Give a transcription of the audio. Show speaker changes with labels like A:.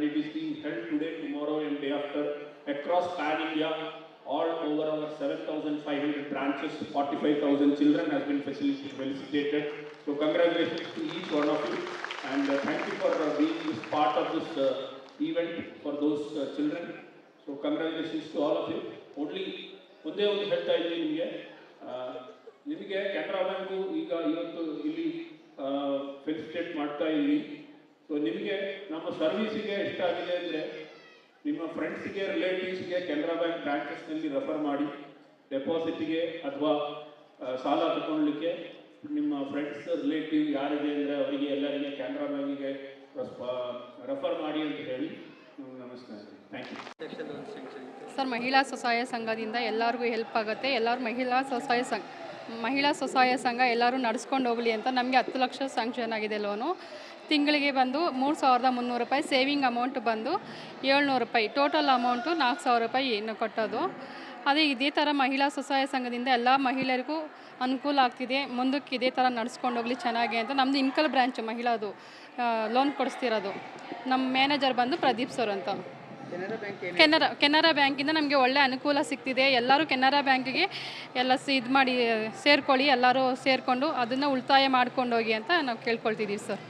A: it is being held today, tomorrow and day after across Pan India. All over our 7,500 branches, 45,000 children has been felicitated. So congratulations to each one of you, and thank you for being this part of this event for those children. So congratulations to all of you. ಒಂದೇ ಒಂದು ಹೇಳ್ತಾ ಇದ್ದೀನಿ ನಿಮಗೆ Canara bank ಈಗ ಇವತ್ತು ಇಲ್ಲಿ felicitate ಮಾಡ್ತಾ ಇದ್ದೀವಿ. ಸೊ ನಿಮಗೆ ನಮ್ಮ ಸರ್ವಿಸಿಗೆ ಎಷ್ಟಾಗಿದೆ ಅಂದರೆ, ನಿಮ್ಮ ಫ್ರೆಂಡ್ಸಿಗೆ, ರಿಲೇಟಿವ್ಸ್ಗೆ ಕೆನರಾ ಬ್ಯಾಂಕ್ ಬ್ರಾಂಚಸ್ನಲ್ಲಿ ರೆಫರ್ ಮಾಡಿ. ಡೆಪಾಸಿಟ್ಗೆ ಅಥವಾ ಸಾಲ ತಗೊಳ್ಳಿಕ್ಕೆ ನಿಮ್ಮ ಫ್ರೆಂಡ್ಸ್, ರಿಲೇಟಿವ್ ಯಾರಿದೆ ಅಂದರೆ ಅವರಿಗೆ ಎಲ್ಲರಿಗೆ ಕೆನರಾ ಬ್ಯಾಂಕಿಗೆ ರೆಫರ್ ಮಾಡಿ ಅಂತ ಹೇಳಿ ನಮಸ್ಕಾರ. Thank you
B: sir. ಮಹಿಳಾ ಸ್ವಸಹಾಯ ಸಂಘದಿಂದ ಎಲ್ಲರಿಗೂ ಹೆಲ್ಪ್ ಆಗುತ್ತೆ. ಎಲ್ಲರೂ ಮಹಿಳಾ ಸ್ವಸಹಾಯ ಸಂಘ ಎಲ್ಲರೂ ನಡೆಸ್ಕೊಂಡು ಹೋಗಲಿ ಅಂತ ನಮಗೆ 10 ಲಕ್ಷ ಸ್ಯಾಂಕ್ಷನ್ ಆಗಿದೆ ಲೋನು. ತಿಂಗಳಿಗೆ ಬಂದು 3,300 ರೂಪಾಯಿ, ಸೇವಿಂಗ್ ಅಮೌಂಟ್ ಬಂದು 700 ರೂಪಾಯಿ, ಟೋಟಲ್ ಅಮೌಂಟು 4,000 ರೂಪಾಯಿ ಇನ್ನು ಕಟ್ಟೋದು. ಅದೇ ಇದೇ ಥರ ಮಹಿಳಾ ಸ್ವಸಹಾಯ ಸಂಘದಿಂದ ಎಲ್ಲ ಮಹಿಳೆಯರಿಗೂ ಅನುಕೂಲ ಆಗ್ತಿದೆ. ಮುಂದಕ್ಕೆ ಇದೇ ಥರ ನಡೆಸ್ಕೊಂಡು ಹೋಗಲಿ ಚೆನ್ನಾಗಿ ಅಂತ. ನಮ್ಮದು ಇನ್ಕಲ್ ಬ್ರ್ಯಾಂಚ್ ಮಹಿಳಾದು ಲೋನ್ ಕೊಡಿಸ್ತಿರೋದು. ನಮ್ಮ ಮ್ಯಾನೇಜರ್ ಬಂದು ಪ್ರದೀಪ್ ಸರ್ ಅಂತ. ಕೆನರಾ ಬ್ಯಾಂಕಿಂದ ನಮಗೆ ಒಳ್ಳೆ ಅನುಕೂಲ ಸಿಗ್ತಿದೆ. ಎಲ್ಲರೂ ಕೆನರಾ ಬ್ಯಾಂಕಿಗೆ ಎಲ್ಲ ಇದು ಮಾಡಿ ಸೇರ್ಕೊಳ್ಳಿ, ಎಲ್ಲರೂ ಸೇರಿಕೊಂಡು ಅದನ್ನು ಉಳಿತಾಯ ಮಾಡ್ಕೊಂಡು ಹೋಗಿ ಅಂತ ನಾವು ಕೇಳ್ಕೊಳ್ತಿದ್ದೀವಿ ಸರ್.